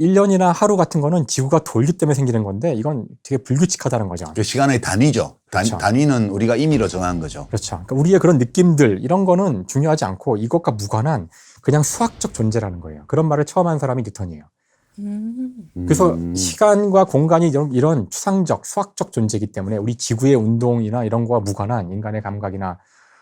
1년이나 하루 같은 거는 지구가 돌기 때문에 생기는 건데 이건 되게 불규칙하다는 거죠. 그 시간의 단위죠. 그렇죠. 단위는 우리가 임의로 정한 거죠. 그렇죠. 그러니까 우리의 그런 느낌들 이런 거는 중요하지 않고 이것과 무관한 그냥 수학적 존재라는 거예요. 그런 말을 처음 한 사람이 뉴턴이에요. 그래서 시간과 공간이 이런 추상적, 수학적 존재이기 때문에 우리 지구의 운동이나 이런 거와 무관한 인간의 감각이나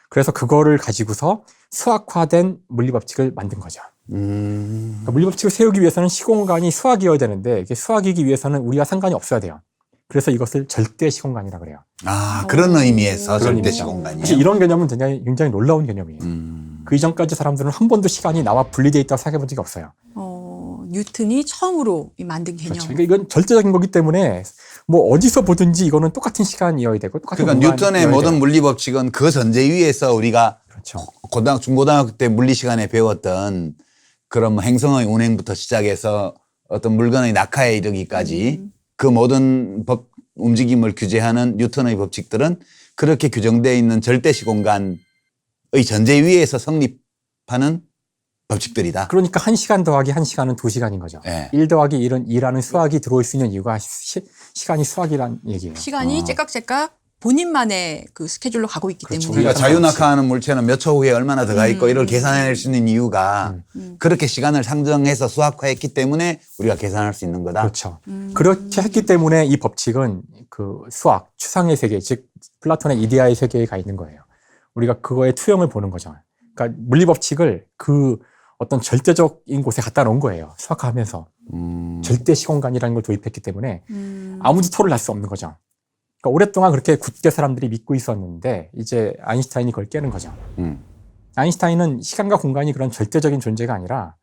그래서 그거를 가지고서 수학화된 물리법칙을 만든 거죠. 그러니까 물리법칙을 세우기 위해서는 시공간이 수학이어야 되는데 이게 수학이기 위해서는 우리와 상관이 없어야 돼요. 그래서 이것을 절대 시공간이라고 그래요. 아, 그런 의미에서 그런 절대 의미죠. 시공간이에요. 사실 이런 개념은 굉장히 놀라운 개념이에요. 그 이전까지 사람들은 한 번도 시간이 나와 분리되어 있다고 생각해 본 적이 없어요. 뉴턴이 처음으로 만든 개념. 그렇죠. 그러니까 이건 절대적인 거기 때문에 뭐 어디서 보든지 이거는 똑같은 시간이어야 되고 똑같은 그러니까 뉴턴의 공간이어야 모든 돼요. 물리법칙은 그 전제 위에서 우리가 그렇죠. 중고등학교 때 물리 시간에 배웠던 그런 뭐 행성의 운행부터 시작해서 어떤 물건의 낙하에 이르기까지 그 모든 움직임을 규제하는 뉴턴의 법칙들은 그렇게 규정되어 있는 절대 시공간의 전제 위에서 성립하는 법칙들이다. 그러니까 1시간 더하기 1시간은 2시간인 거죠. 네. 1 더하기 1은 2라는 수학이 들어올 수 있는 이유가 시간이 수학이란 얘기예요. 시간이 째깍째깍 본인만의 그 스케줄로 가고 있기 그렇죠. 때문에. 그러니까 자유낙하하는 물체는 몇 초 후에 얼마나 더 가 있고 이걸 계산해낼 수 있는 이유가 그렇게 시간을 상정해서 수학화했기 때문에 우리가 계산할 수 있는 거다. 그렇죠. 그렇게 했기 때문에 이 법칙은 그 수학, 추상의 세계, 즉 플라톤의 이데아의 세계에 가 있는 거예요. 우리가 그거의 투영을 보는 거죠. 그러니까 물리법칙을 그 어떤 절대적인 곳에 갖다 놓은 거예요. 수학화하면서. 절대 시공간이라는 걸 도입했기 때문에 아무도 토를 날 수 없는 거죠. 그러니까 오랫동안 그렇게 굳게 사람들이 믿고 있었는데 이제 아인슈타인이 그걸 깨는 거죠. 아인슈타인은 시간과 공간이 그런 절대적인 존재가 아니라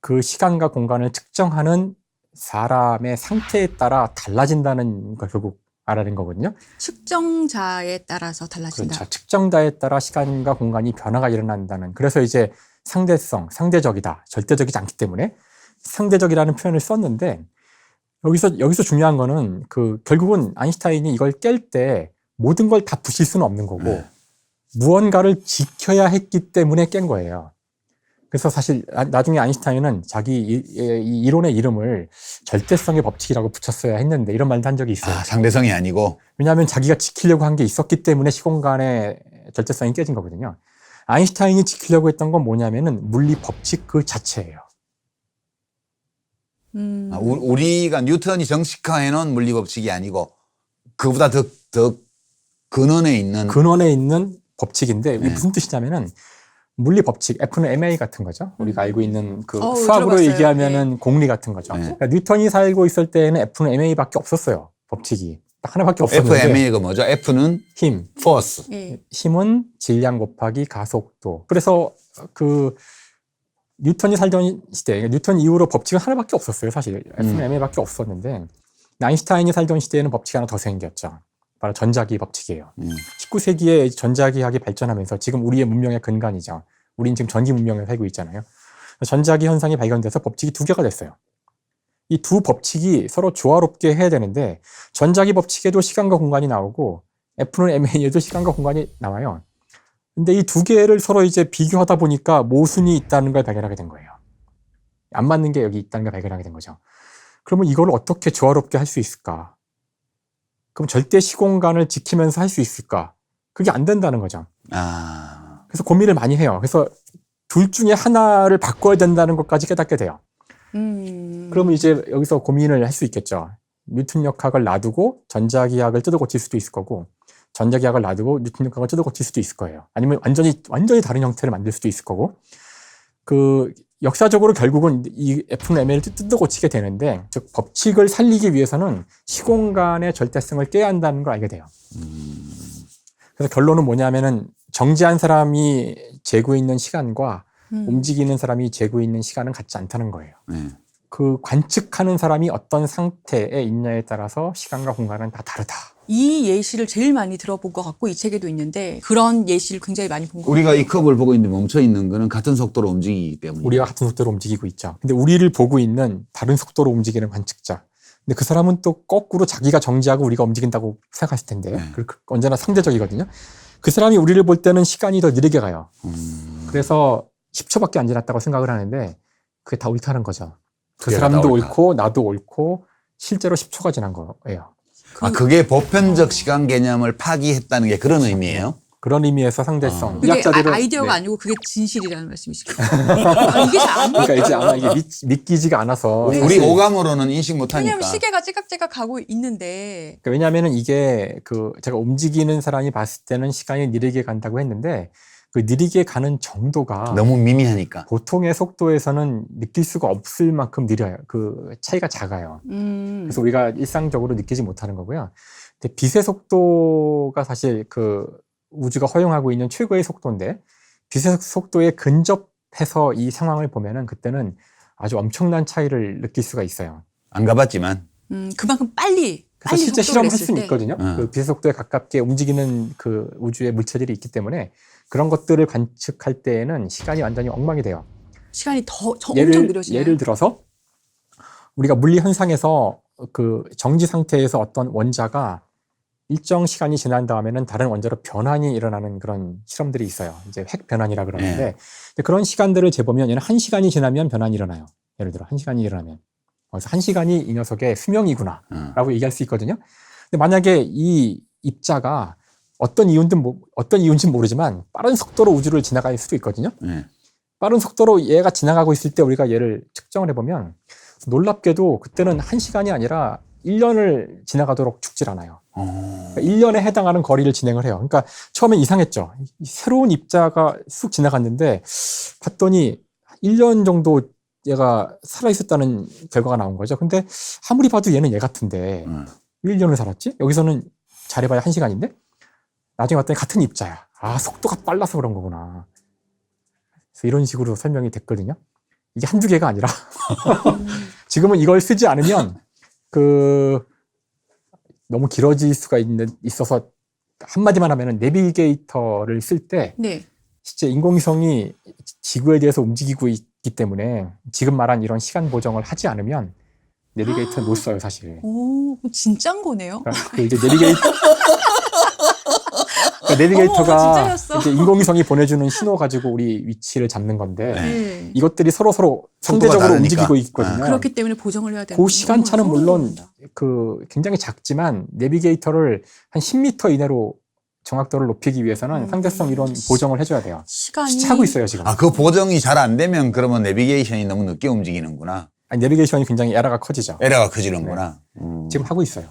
그 시간과 공간을 측정하는 사람의 상태에 따라 달라진다는 걸 결국 알아낸 거거든요. 측정자에 따라서 달라진다. 그렇죠. 측정자에 따라 시간과 공간이 변화가 일어난다는. 그래서 이제 상대성, 상대적이다. 절대적이지 않기 때문에 상대적이라는 표현을 썼는데 여기서 중요한 거는 그 결국은 아인슈타인이 이걸 깰 때 모든 걸 다 부실 수는 없는 거고 무언가를 지켜야 했기 때문에 깬 거예요. 그래서 사실 나중에 아인슈타인은 자기 이 이론의 이름을 절대성의 법칙이라고 붙였어야 했는데 이런 말도 한 적이 있어요. 아, 상대성이 아니고. 왜냐하면 자기가 지키려고 한 게 있었기 때문에 시공간의 절대성이 깨진 거거든요. 아인슈타인이 지키려고 했던 건 뭐냐면은 물리 법칙 그 자체예요. 우리가 뉴턴이 정식화해놓은 물리 법칙이 아니고 그보다 더 근원에 있는 법칙인데 이게 무슨 뜻이냐면은 물리 법칙, F는 ma 같은 거죠. 우리가 알고 있는 그 수학으로 들어봤어요. 얘기하면은 공리 같은 거죠. 네. 그러니까 뉴턴이 살고 있을 때에는 F는 ma밖에 없었어요. 법칙이 딱 하나밖에 없었는데. FMA가 뭐죠? F는 힘, force. 예. 힘은 질량 곱하기 가속도. 그래서 그 뉴턴이 살던 시대, 그러니까 뉴턴 이후로 법칙은 하나밖에 없었어요. 사실 F는 ma밖에 없었는데 아인슈타인이 살던 시대에는 법칙이 하나 더 생겼죠. 바로 전자기 법칙이에요. 19세기에 전자기학이 발전하면서 지금 우리의 문명의 근간이죠. 우린 지금 전기 문명에 살고 있잖아요. 전자기 현상이 발견돼서 법칙이 2개가 됐어요. 이 두 법칙이 서로 조화롭게 해야 되는데 전자기 법칙에도 시간과 공간이 나오고 F는 ma에도 시간과 공간이 나와요. 근데 이 2개를 서로 이제 비교하다 보니까 모순이 있다는 걸 발견하게 된 거예요. 안 맞는 게 여기 있다는 걸 발견하게 된 거죠. 그러면 이걸 어떻게 조화롭게 할 수 있을까? 그럼 절대 시공간을 지키면서 할 수 있을까? 그게 안 된다는 거죠. 그래서 고민을 많이 해요. 그래서 둘 중에 하나를 바꿔야 된다는 것까지 깨닫게 돼요. 그러면 이제 여기서 고민을 할 수 있겠죠. 뉴턴 역학을 놔두고 전자기학을 뜯어 고칠 수도 있을 거고 전자기학을 놔두고 뉴턴 역학을 뜯어 고칠 수도 있을 거예요. 아니면 완전히 다른 형태를 만들 수도 있을 거고 그 역사적으로 결국은 이 F는 ma를 뜯어 고치게 되는데 즉 법칙을 살리기 위해서는 시공간의 절대성을 깨야 한다는 걸 알게 돼요. 그래서 결론은 뭐냐면은 정지한 사람이 재고 있는 시간과 움직이는 사람이 재고 있는 시간은 같지 않다는 거예요. 그 관측하는 사람이 어떤 상태에 있냐에 따라서 시간과 공간은 다 다르다. 이 예시를 제일 많이 들어본 것 같고 이 책에도 있는데 그런 예시를 굉장히 많이 본 것 같아요. 우리가 이 컵을 보고 있는데 멈춰 있는 거는 같은 속도로 움직이기 때문에. 우리가 같은 속도로 움직이고 있죠. 근데 우리를 보고 있는 다른 속도로 움직이는 관측자. 근데 그 사람은 또 거꾸로 자기가 정지하고 우리가 움직인다고 생각했을 텐데 언제나 상대적이거든요. 그 사람이 우리를 볼 때는 시간이 더 느리게 가요. 그래서 10초밖에 안 지났다고 생각을 하는데 그게 다 옳다는 거죠. 그 사람도 옳고 나도 옳고 실제로 10초가 지난 거예요. 아, 그게 보편적 시간 개념을 파기했다는 게 그런 의미예요? 그런 의미에서 상대성. 그게 의학자들은 아이디어가 네. 아니고 그게 진실이라는 말씀이시죠? 이게 잘 안 그러니까 이제 아마 이게 믿기지가 않아서 우리 사실 오감으로는 인식 못하니까. 왜냐하면 시계가 찌깍찌깍 가고 있는데 그러니까 왜냐하면은 이게 그 제가 움직이는 사람이 봤을 때는 시간이 느리게 간다고 했는데 그 느리게 가는 정도가 너무 미미하니까. 보통의 속도에서는 느낄 수가 없을 만큼 느려요. 그 차이가 작아요. 그래서 우리가 일상적으로 느끼지 못하는 거고요. 근데 빛의 속도가 사실 그 우주가 허용하고 있는 최고의 속도인데 빛의 속도에 근접해서 이 상황을 보면은 그때는 아주 엄청난 차이를 느낄 수가 있어요. 안 가봤지만. 그만큼 빨리 그래서 실제 속도를 실험할 냈을 수는 때. 있거든요. 그 빛의 속도에 가깝게 움직이는 그 우주의 물체들이 있기 때문에 그런 것들을 관측할 때에는 시간이 완전히 엉망이 돼요. 시간이 더 엄청 느려지네요. 예를 들어서 우리가 물리 현상에서 그 정지 상태에서 어떤 원자가 일정 시간이 지난 다음에는 다른 원자로 변환이 일어나는 그런 실험들이 있어요. 이제 핵 변환이라 그러는데 근데 그런 시간들을 재보면 얘는 1시간이 지나면 변환이 일어나요. 예를 들어 1시간이 일어나면. 그래서 1시간이 이 녀석의 수명이구나 라고 얘기할 수 있거든요. 근데 만약에 이 입자가 어떤 이유인지는 모르지만 빠른 속도로 우주를 지나갈 수도 있거든요. 빠른 속도로 얘가 지나가고 있을 때 우리가 얘를 측정을 해보면 놀랍게도 그때는 1시간이 아니라 1년을 지나가도록 죽질 않아요. 그러니까 1년에 해당하는 거리를 진행을 해요. 그러니까 처음엔 이상했죠. 새로운 입자가 쑥 지나갔는데 봤더니 1년 정도 얘가 살아있었다는 결과가 나온 거죠. 근데 아무리 봐도 얘는 얘 같은데 왜 1년을 살았지? 여기서는 잘해봐야 1시간인데? 나중에 봤더니 같은 입자야. 아, 속도가 빨라서 그런 거구나. 그래서 이런 식으로 설명이 됐거든요. 이게 한두 개가 아니라 지금은 이걸 쓰지 않으면 너무 길어질 수가 있어서 한마디만 하면은 내비게이터를 쓸 때 네. 실제 인공위성이 지구에 대해서 움직이고 있기 때문에 지금 말한 이런 시간 보정을 하지 않으면 내비게이터는 못 써요, 사실. 오, 진짜인 거네요. 그러니까 그 이제 내비게이터가 진짜였어. 이제 인공위성이 보내주는 신호 가지고 우리 위치를 잡는 건데 네. 이것들이 서로 속도가 상대적으로 다르니까. 움직이고 있거든요. 그렇기 때문에 보정을 해야 되는 그 시간차는 물론 그 굉장히 작지만 내비게이터를 한 10m 이내로 정확도를 높이기 위해서는 상대성 이론 보정을 해줘야 돼요. 시간이 하고 있어요, 지금. 아, 그 보정이 잘 안 되면 그러면 내비게이션이 너무 늦게 움직이는구나. 아니, 내비게이션이 굉장히 에러가 커지죠. 에러가 커지는구나. 지금 하고 있어요.